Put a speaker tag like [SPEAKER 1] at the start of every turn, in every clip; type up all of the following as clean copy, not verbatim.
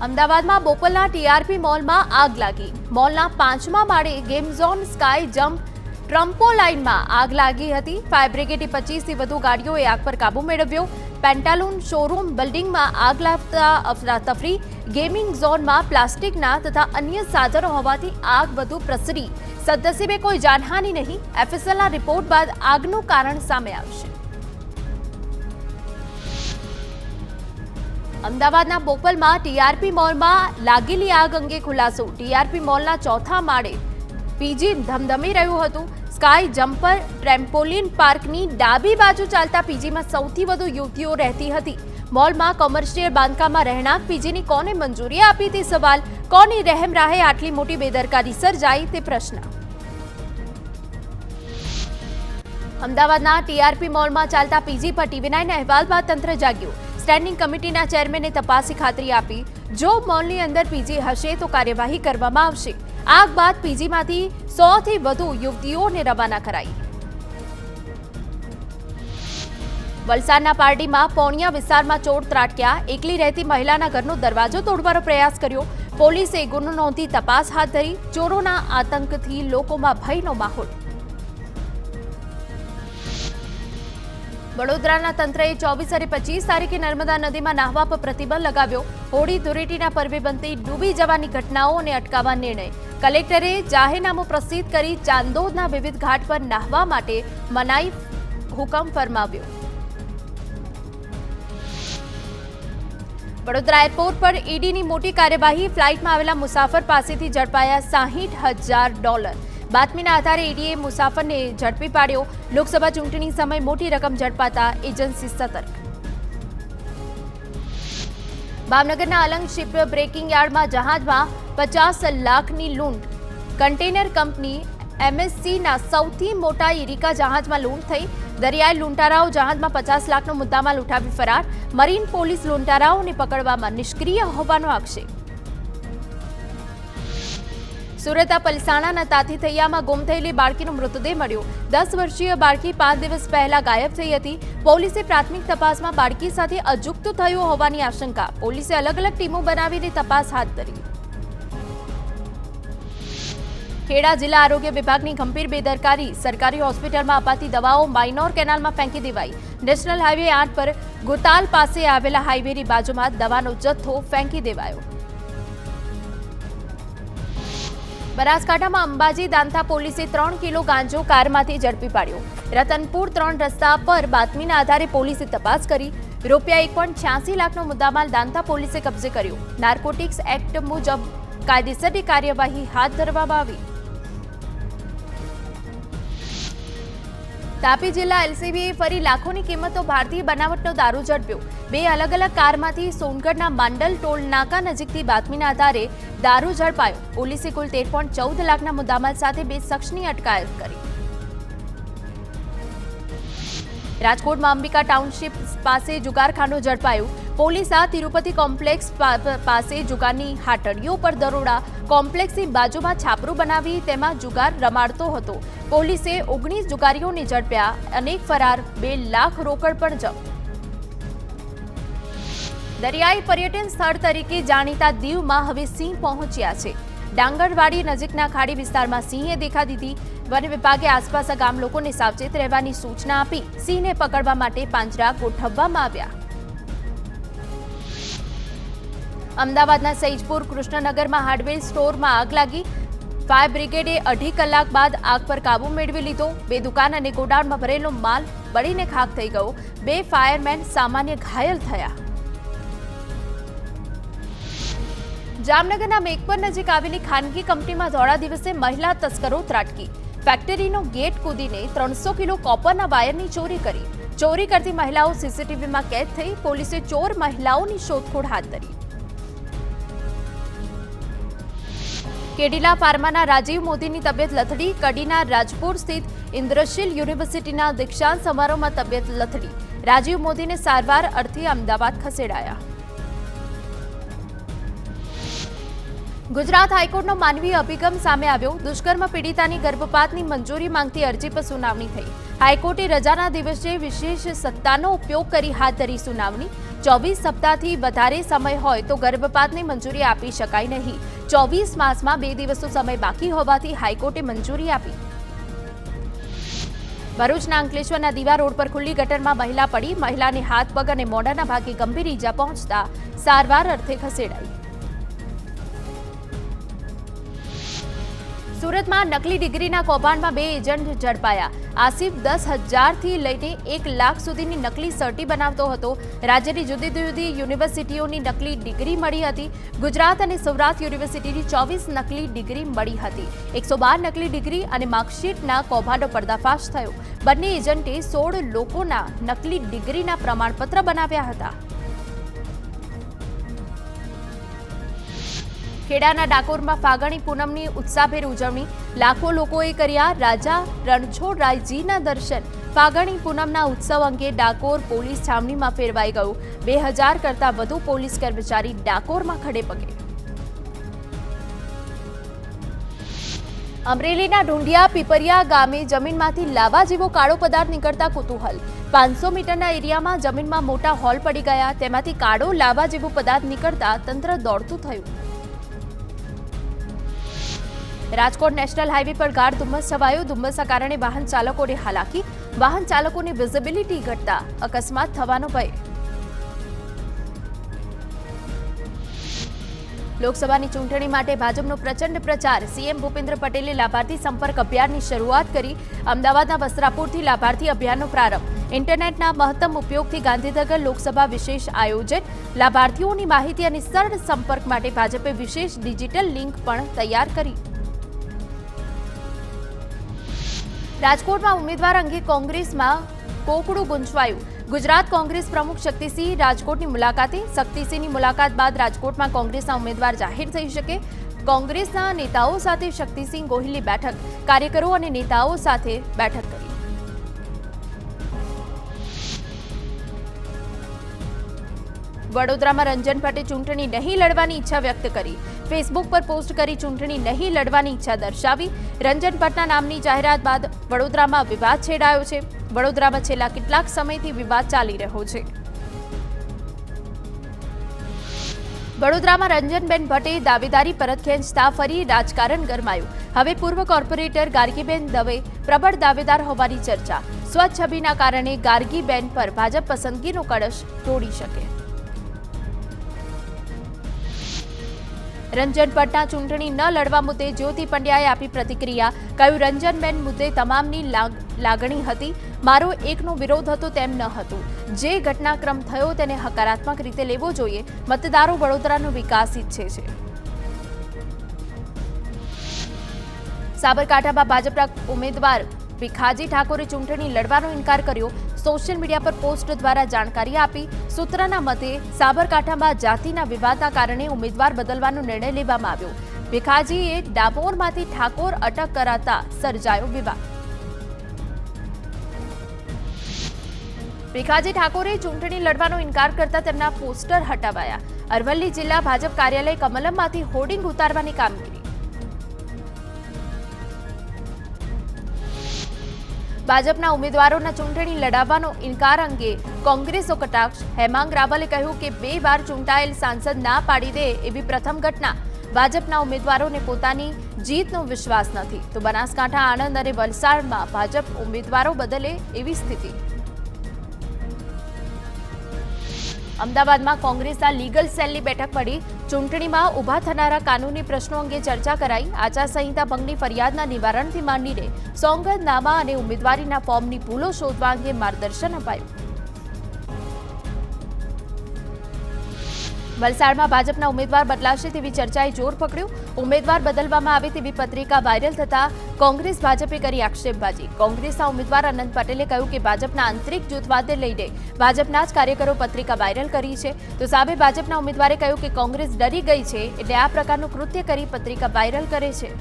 [SPEAKER 1] અમદાવાદમાં બોપલના ટીઆરપી મોલમાં આગ લાગી. મોલના 5મા માળે ગેમ ઝોન સ્કાય જમ્પ ટ્રમ્પોલાઇનમાં આગ લાગી હતી. ફાયર બ્રિગેડની 25થી વધુ ગાડીઓએ આગ પર કાબુ મેળવ્યો. પેન્ટાલૂન શોરૂમ બિલ્ડિંગમાં આગ લાગતા અફરાતફરી. ગેમિંગ ઝોનમાં પ્લાસ્ટિકના તથા અન્ય સાધનો હોવાથી આગ વધુ પ્રસરી. સદનસીબે કોઈ જાનહાનિ નહીં. એફએસએલના રિપોર્ટ બાદ આગનું કારણ સામે આવશે. અમદાવાદના બોપલમાં ટીઆરપી મોલમાં લાગેલી આગ અંગે ખુલાસો. ટીઆરપી મોલના 4થા માળે પીજી ધમધમી રહ્યું હતું. સ્કાય જમ્પર ટ્રેમ્પોલિન પાર્કની ડાબી બાજુ ચાલતા પીજીમાં સૌથી વધુ યુવતીઓ રહેતી હતી. મોલમાં કોમર્શિયલ બાંધકામમાં રહેણાંક પીજીની કોને મંજૂરી આપી તે સવાલ. કોની રહેમરાહે આટલી મોટી બેદરકારી સર્જાઈ તે પ્રશ્ન. અમદાવાદના ટીઆરપી મોલમાં ચાલતા પીજી પર ટીવી9 અહેવાલ બાદ તંત્ર જાગ્યું. સ્ટેન્ડિંગ કમિટીના ચેરમેને તપાસની ખાતરી આપી. જો મોલની અંદર પીજી હશે તો કાર્યવાહી કરવામાં આવશે. આગ બાદ પીજીમાંથી 100થી વધુ યુવતીઓને રવાના કરાઈ. વલસાડના પારડીમાં પોણિયા વિસ્તારમાં ચોર ત્રાટક્યા. એકલી રહેતી મહિલાના ઘરનો દરવાજો તોડવાનો પ્રયાસ કર્યો. પોલીસે ગુનો નોંધી તપાસ હાથ ધરી. ચોરોના આતંકથી લોકોમાં ભયનો માહોલ. વડોદરાના તંત્રએ 24 અને 25 તારીખે નર્મદા નદીમાં નાહવા પર પ્રતિબંધ લગાવ્યો. હોળી ધૂળેટીના પર્વે બનતી ડૂબી જવાની ઘટનાઓને અટકાવવા નિર્ણય. કલેક્ટરે જાહેરનામું પ્રસિદ્ધ કરી ચાંદોદના વિવિધ ઘાટ પર નાહવા માટે મનાઈ હુકમ ફરમાવ્યો. વડોદરા એરપોર્ટ પર ઈડીની મોટી કાર્યવાહી. ફ્લાઇટમાં આવેલા મુસાફર પાસેથી ઝડપાયા $60,000. બાતમીના આધારે ઈડીએ મુસાફરને ઝડપી પાડ્યો. લોકસભા ચૂંટણી સમયે મોટી રકમ ઝડપાતા એજન્સી સતર્ક. ભાવનગરના અલંગ શિપ બ્રેકિંગ યાર્ડમાં જહાજમાં 50 લાખની લૂંટ. કન્ટેનર કંપની એમએસસીના સૌથી મોટા ઇરિકા જહાજમાં લૂંટ થઈ. દરિયાઈ લૂંટારાઓ જહાજમાં 50 લાખનો મુદ્દામાલ ઉઠાવી ફરાર. મરીન પોલીસ લૂંટારાઓને પકડવામાં નિષ્ક્રિય હોવાનો આક્ષેપ. સુરતના પલસાણાના તાતીથૈયામાં ગુમ થયેલી બાળકીનો મૃતદેહ મળ્યો. 10 વર્ષીય બાળકી 5 દિવસ પહેલા ગાયબ થઈ હતી. પોલીસે પ્રાથમિક તપાસમાં બાળકી સાથે અજુગતું થયું હોવાની આશંકા. પોલીસે અલગ અલગ ટીમો બનાવીને તપાસ હાથ ધરી. ખેડા જિલ્લા આરોગ્ય વિભાગની ગંભીર બેદરકારી. સરકારી હોસ્પિટલમાં અપાતી દવાઓ માઇનોર કેનાલમાં ફેંકી દેવાઈ. નેશનલ હાઈવે 8 પર ગોતાલ પાસે આવેલા હાઈવેની બાજુમાં દવાનો જથ્થો ફેંકી દેવાયો. બનાસકાંઠામાં અંબાજી દાંતા પોલીસે 3 કિલો ગાંજો કારમાંથી ઝડપી પાડ્યો. રતનપુર 3 રસ્તા પર બાતમીના આધારે પોલીસે તપાસ કરી. ₹1.86 લાખનો મુદ્દામાલ દાંતા પોલીસે કબજે કર્યો. નાર્કોટિક્સ એક્ટ મુજબ કાયદેસરની કાર્યવાહી હાથ ધરવામાં આવી. તાપી જિલ્લા એલસીબીએ ફરી લાખોની કિંમતો ભારતીય બનાવટનો દારૂ ઝડપ્યો. 2 અલગ અલગ કારમાંથી સોનગઢના માંડલ ટોલ નાકા નજીકથી બાતમીના આધારે દારૂ ઝડપાયો. પોલીસે કુલ 13.14 લાખના મુદ્દામાલ સાથે 2 શખ્સની અટકાયત કરી. રાજકોટમાં અંબિકા ટાઉનશીપ પાસે જુગારખાનું ઝડપાયું. પોલીસે તિરુપતિ કોમ્પ્લેક્સ પાસે જુગારની હાટડીઓ પર દરોડા. કોમ્પ્લેક્સની બાજુમાં છાપરું બનાવી તેમાં જુગાર રમાડતો હતો. પોલીસે 19 જુગારીઓને ઝડપ્યા. અનેક ફરાર. 2 લાખ રોકડ પણ જપ્ત. દરિયાઈ પર્યટન સ્થળ તરીકે જાણીતા દીવમાં હવે સિંહ પહોંચ્યા છે. ડાંગરવાડી નજીકના ખાડી વિસ્તારમાં સિંહે દેખા દીધી. વન વિભાગે આસપાસના ગામ લોકોને સાવચેત રહેવાની સૂચના આપી. સિંહને પકડવા માટે પાંજરા ગોઠવવામાં આવ્યા. અમદાવાદના સૈજપુર કૃષ્ણનગરમાં હાર્ડવેર સ્ટોરમાં આગ લાગી. ફાયર બ્રિગેડે 2.5 કલાક બાદ આગ પર કાબુ મેળવી લીધો. 2 દુકાન અને ગોડાઉનમાં ભરેલો માલ બળીને ખાખ થઈ ગયો. 2 ફાયરમેન સામાન્ય ઘાયલ થયા. જામનગરના મેઘપર નજીક આવેલી ખાનગી કંપનીમાં ધોળા દિવસે મહિલા તસ્કરો ત્રાટકી. ફેક્ટરીનો ગેટ કૂદીને 300 કિલો કોપરના વાયરની ચોરી કરી. ચોરી કરતી મહિલાઓ સીસીટીવીમાં કેદ થઈ. પોલીસે ચોર મહિલાઓની શોધખોળ હાથ ધરી. કેડિલા ફાર્માના રાજીવ મોદીની તબિયત લથડી. કડીના રાજપુર સ્થિત ઇન્દ્રશીલ યુનિવર્સિટીના દીક્ષાંત સમારોહમાં તબિયત લથડી. રાજીવ મોદીને સારવાર અર્થે અમદાવાદ ખસેડાયા. ગુજરાત હાઈકોર્ટનો માનવીય અભિગમ સામે આવ્યો. દુષ્કર્મ પીડિતાની ગર્ભપાતની મંજૂરી માંગતી અરજી પર સુનાવણી થઈ. હાઈકોર્ટે રજાના દિવસે વિશેષ સત્તાનો ઉપયોગ કરી હાથ ધરી સુનાવણી. 24 સપ્તાહથી વધારે સમય હોય તો ગર્ભપાતની મંજૂરી આપી શકાય નહીં. 24 માસમાં 2 દિવસનો સમય બાકી હોવાથી હાઈકોર્ટે મંજૂરી આપી. ભરૂચના અંકલેશ્વરના દીવા રોડ પર ખુલ્લી ગટરમાં મહિલા પડી. મહિલાને હાથ, પગ અને મોઢાના ભાગે ગંભીર ઈજા પહોંચતા સારવાર અર્થે ખસેડાઈ. સુરતમાં નકલી ડિગ્રીના કૌભાંડમાં 2 એજન્ટ ઝડપાયા. આસિફ 10,000થી લઈને 1 લાખ સુધીની નકલી સર્ટી બનાવતો હતો. રાજ્યની જુદી જુદી યુનિવર્સિટીઓની નકલી ડિગ્રી મળી હતી. ગુજરાત અને સૌરાષ્ટ્ર યુનિવર્સિટીની 24 નકલી ડિગ્રી મળી હતી. 112 નકલી ડિગ્રી અને માર્કશીટના કૌભાંડો પર્દાફાશ થયો. બંને એજન્ટે 16 લોકોના નકલી ડિગ્રીના પ્રમાણપત્ર બનાવ્યા હતા. ખેડાના ડાકોરમાં ફાગણી પૂનમની ઉત્સાહભેર ઉજવણી. લાખો લોકોએ કર્યા રાજા રણછોડરાયજીના દર્શન. ફાગણી પૂનમના ઉત્સવ અંગે ડાકોર પોલીસ છાવણીમાં ફેરવાઈ ગયું. 2000 કરતાં વધુ પોલીસ કર્મચારી ડાકોરમાં ખડે પગે. અમરેલીના ઢુંડિયા પીપરિયા ગામે જમીનમાંથી લાવા જેવો કાળો પદાર્થ નીકળતા કુતૂહલ. 500 મીટરના એરિયામાં જમીનમાં મોટા હોલ પડી ગયા. તેમાંથી કાળો લાવા જેવો પદાર્થ નીકળતા તંત્ર દોડતું થયું. રાજકોટ નેશનલ હાઈવે પર ગાઢ ધુમ્મસ છવાયો. ધુમ્મસના કારણે વાહન ચાલકોને હાલાકી. વાહન ચાલકોની વિઝિબિલિટી ઘટતા અકસ્માત થવાનો ભય. લોકસભાની ચૂંટણી માટે ભાજપનો પ્રચંડ પ્રચાર. સીએમ ભૂપેન્દ્ર પટેલે લાભાર્થી સંપર્ક અભિયાનની શરૂઆત કરી. અમદાવાદના વસ્ત્રાપુરથી લાભાર્થી અભિયાનનો પ્રારંભ. ઇન્ટરનેટના મહત્તમ ઉપયોગથી ગાંધીનગર લોકસભા વિશેષ આયોજન. લાભાર્થીઓની માહિતી અને સરળ સંપર્ક માટે ભાજપે વિશેષ ડિજિટલ લિંક પણ તૈયાર કરી. રાજકોટમાં ઉમેદવાર અંગે કોંગ્રેસમાં કોકડું ગુંચવાયું. ગુજરાત કોંગ્રેસ પ્રમુખ શક્તિસિંહ રાજકોટની મુલાકાતે. શક્તિસિંહની મુલાકાત બાદ રાજકોટમાં કોંગ્રેસના ઉમેદવાર જાહેર થઈ શકે. કોંગ્રેસના નેતાઓ સાથે શક્તિસિંહ ગોહિલે બેઠક. કાર્યકરો અને નેતાઓ સાથે બેઠક કરી. વડોદરામાં રંજન ભટ્ટે ચૂંટણી નહીં લડવાની ઈચ્છા વ્યક્ત કરી. ફેસબુક પર પોસ્ટ કરી ચૂંટણી નહીં લડવાની ઈચ્છા દર્શાવી. રંજન ભટ્ટના નામની જાહેરાત બાદ વડોદરામાં વિવાદ છેડાયો છે. વડોદરામાં છેલ્લા કેટલાક સમયથી વિવાદ ચાલી રહ્યો છે. વડોદરામાં રંજનબેન ભટ્ટે દાવેદારી પરત ખેંચતા ફરી રાજકારણ ગરમાયું. હવે પૂર્વ કોર્પોરેટર ગાર્ગીબેન દવે પ્રબળ દાવેદાર હોવાની ચર્ચા. સ્વચ્છ છબીના કારણે ગાર્ગીબેન પર ભાજપ પસંદગીનો કળશ તોડી શકે. રંજન ભટ્ટના ચૂંટણી ન લડવા મુદ્દે જ્યોતિ પંડ્યાએ આપી પ્રતિક્રિયા. કહ્યું, રંજનબેન મુદ્દે તમામની લાગણી હતી. મારો એકનો વિરોધ હતો તેમ ન હતું. જે ઘટનાક્રમ થયો તેને હકારાત્મક રીતે લેવો જોઈએ. મતદારો વડોદરાનો વિકાસ ઈચ્છે છે. સાબરકાંઠામાં ભાજપના ઉમેદવાર ભીખાજી ઠાકોરે ચૂંટણી લડવાનો ઇનકાર કર્યો. સોશિયલ મીડિયા પર પોસ્ટ દ્વારા જાણકારી આપી. સૂત્રના મતે સાબરકાંઠામાં જાતિના વિવાદના કારણે ઉમેદવાર બદલવાનો નિર્ણય લેવામાં આવ્યો. ભીખાજીએ ડામોરમાંથી ઠાકોર અટક કરાતા સર્જાયો વિવાદ. ભીખાજી ઠાકોરે ચૂંટણી લડવાનો ઇનકાર કરતા તેમના પોસ્ટર હટાવાયા. અરવલ્લી જિલ્લા ભાજપ કાર્યાલય કમલમમાંથી હોર્ડિંગ ઉતારવાની કામગીરી. ભાજપના ઉમેદવારોના ચૂંટણી લડાવવાનો ઇનકાર અંગે કોંગ્રેસો કટાક્ષ. હેમાંગ રાવલે કહ્યું કે 2 વાર ચૂંટાયેલ સાંસદ ના પાડી દે એવી પ્રથમ ઘટના. ભાજપના ઉમેદવારોને પોતાની જીતનો વિશ્વાસ નથી તો બનાસકાંઠા, આણંદ અને વલસાડમાં ભાજપ ઉમેદવારો બદલે એવી સ્થિતિ. અમદાવાદમાં કોંગ્રેસના લીગલ સેલની બેઠક મળી. ચૂંટણીમાં ઊભા થનારા કાનૂની પ્રશ્નો અંગે ચર્ચા કરાઈ. આચારસંહિતા ભંગની ફરિયાદના નિવારણથી માંડીને સોગંદનામા અને ઉમેદવારીના ફોર્મની ભૂલો શોધવા અંગે માર્ગદર્શન અપાયું. વલસાડમાં ભાજપના ઉમેદવાર બદલાશે તેવી ચર્ચાએ જોર પકડ્યું. ઉમેદવાર બદલવામાં આવે તેવી પત્રિકા વાયરલ થતા કોંગ્રેસ ભાજપે કરી આક્ષેપબાજી. કોંગ્રેસના ઉમેદવાર અનંત પટેલે કહ્યું કે ભાજપના આંતરિક જૂથવાદને લઈને ભાજપના જ કાર્યકરો પત્રિકા વાયરલ કરી છે. તો સામે ભાજપના ઉમેદવારે કહ્યું કે કોંગ્રેસ ડરી ગઈ છે એટલે આ પ્રકારનું કૃત્ય કરી પત્રિકા વાયરલ કરે છે.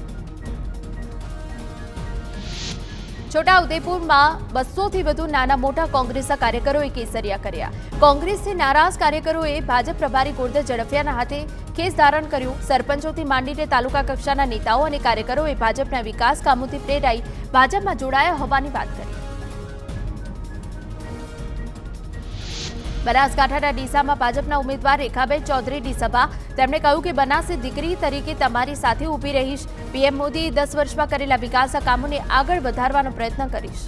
[SPEAKER 1] છોટાઉદેપુરમાં 200થી વધુ નાના મોટા કોંગ્રેસના કાર્યકરોએ કેસરિયા કર્યા. કોંગ્રેસથી નારાજ કાર્યકરોએ ભાજપ પ્રભારી ગોરધન ઝડફિયાના હાથે કેસ ધારણ કર્યું. સરપંચોથી માંડીને તાલુકા કક્ષાના નેતાઓ અને કાર્યકરોએ ભાજપના વિકાસ કામોથી પ્રેરાઈ ભાજપમાં જોડાયા હોવાની વાત કરી. બનાસકાંઠાના ડીસામાં ભાજપના ઉમેદવાર રેખાબેન ચૌધરીની સભા. તેમણે કહ્યું કે બનાસની દીકરી તરીકે તમારી સાથે ઊભી રહીશ. પીએમ મોદી 10 વર્ષમાં કરેલા વિકાસના કામોને આગળ વધારવાનો પ્રયત્ન કરીશ.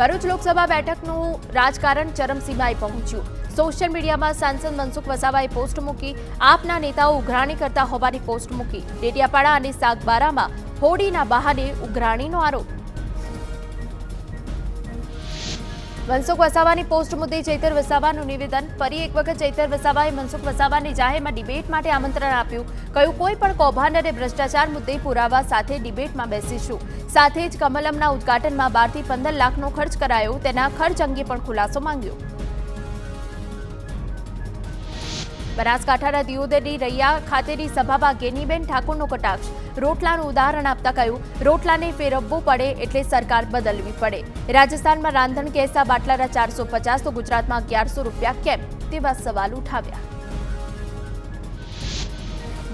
[SPEAKER 1] ભરૂચ લોકસભા બેઠકનું રાજકારણ ચરમસીમાએ પહોંચ્યું. સોશિયલ મીડિયામાં સાંસદ મનસુખ વસાવાએ પોસ્ટ મૂકી. આપના નેતાઓ ઉઘરાણી કરતા હોવાની પોસ્ટ મૂકી. ડેડિયાપાડા અને સાગબારામાં હોડીના બહાને ઉઘરાણીનો આરોપ. મનસુખ વસાવાની પોસ્ટ મુદ્દે ચૈતર વસાવાનું નિવેદન. ફરી એક વખત ચૈતર વસાવાએ મનસુખ વસાવાને જાહેરમાં ડિબેટ માટે આમંત્રણ આપ્યું. કહ્યું કોઈ પણ કૌભાંડ અને ભ્રષ્ટાચાર મુદ્દે પુરાવા સાથે ડિબેટમાં બેસીશું. સાથે જ કમલમના ઉદ્ઘાટનમાં 12 થી 15 લાખનો ખર્ચ કરાયો. તેના ખર્ચ અંગે પણ ખુલાસો માંગ્યો. બનાસકાંઠાના દિયોદરની રૈયા ખાતેની સભામાં ગેનીબેન ઠાકોરનો કટાક્ષ. રોટલાનું ઉદાહરણ આપતા કહ્યું, રોટલાને ફેરવવું પડે એટલે સરકાર બદલવી પડે. રાજસ્થાનમાં રાંધણ ગેસના બાટલાના 450 તો ગુજરાતમાં 1100 રૂપિયા કેમ? તેવા સવાલ ઉઠાવ્યા.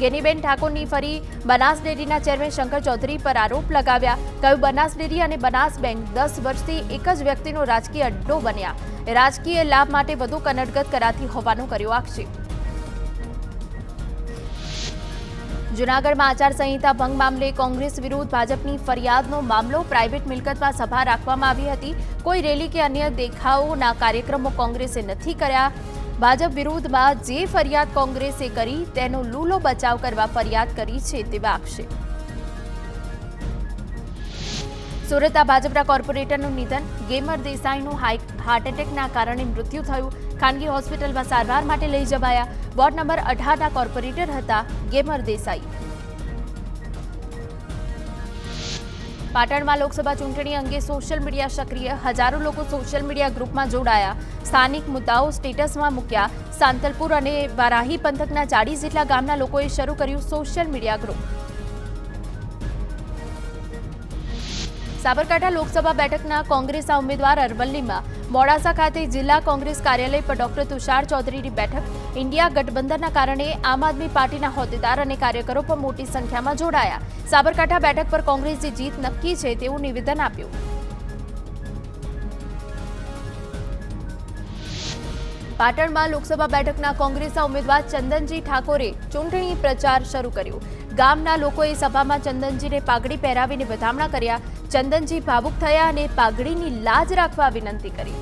[SPEAKER 1] ગેનીબેન ઠાકોરની ફરી બનાસ ડેરીના ચેરમેન શંકર ચૌધરી પર આરોપ લગાવ્યા. કહ્યું, બનાસ ડેરી અને બનાસ બેંક 10 વર્ષથી એક જ વ્યક્તિનો રાજકીય અડ્ડો બન્યા. રાજકીય લાભ માટે વધુ કનડગત કરાતી હોવાનો કર્યો આક્ષેપ. જૂનાગઢમાં આચારસંહિતા ભંગ મામલે કોંગ્રેસ વિરુદ્ધ ભાજપની ફરિયાદનો મામલો. પ્રાઇવેટ મિલકતમાં સભા રાખવામાં આવી હતી. કોઈ રેલી કે અન્ય દેખાવોના કાર્યક્રમો કોંગ્રેસે નથી કર્યા. ભાજપ વિરુદ્ધમાં જે ફરિયાદ કોંગ્રેસે કરી તેનો લૂલો બચાવ કરવા ફરિયાદ કરી છે તેવા આક્ષેપ. સુરતના ભાજપના કોર્પોરેટરનું નિધન. ગેમર દેસાઈનું હાર્ટ એટેકના કારણે મૃત્યુ થયું. ખાનગી હોસ્પિટલમાં સારવાર માટે લઈ જવાયા. વોર્ડ નંબર 18ના કોર્પોરેટર હતા ગેમર દેસાઈ. પાટણમાં લોકસભા ચૂંટણી અંગે સોશિયલ મીડિયા સક્રિય. હજારો લોકો સોશિયલ મીડિયા ગ્રુપમાં જોડાયા. સ્થાનિક મુદ્દાઓ સ્ટેટસમાં મૂક્યા. સાંતલપુર અને વારાહી પંથકના 40 જેટલા ગામના લોકોએ શરૂ કર્યું social media group. Sabarkantha Lok Sabha બેઠકના કોંગ્રેસના ઉમેદવાર અરવલ્લીમાં મોડાસા ખાતે જિલ્લા કોંગ્રેસ કાર્યાલય પર ડોક્ટર તુષાર ચૌધરીની બેઠક. ઇન્ડિયા ગઠબંધનના કારણે આમ આદમી પાર્ટીના હોદ્દેદાર અને કાર્યકરો પણ મોટી સંખ્યામાં જોડાયા. સાબરકાંઠા બેઠક પર કોંગ્રેસની જીત નક્કી છે તેવું નિવેદન આપ્યું. પાટણમાં લોકસભા બેઠકના કોંગ્રેસના ઉમેદવાર ચંદનજી ઠાકોરે ચૂંટણી પ્રચાર શરૂ કર્યો. ગામના લોકોએ સભામાં ચંદનજીને પાઘડી પહેરાવીને વધામણા કર્યા. ચંદનજી ભાવુક થયા અને પાઘડીની લાજ રાખવા વિનંતી કરી.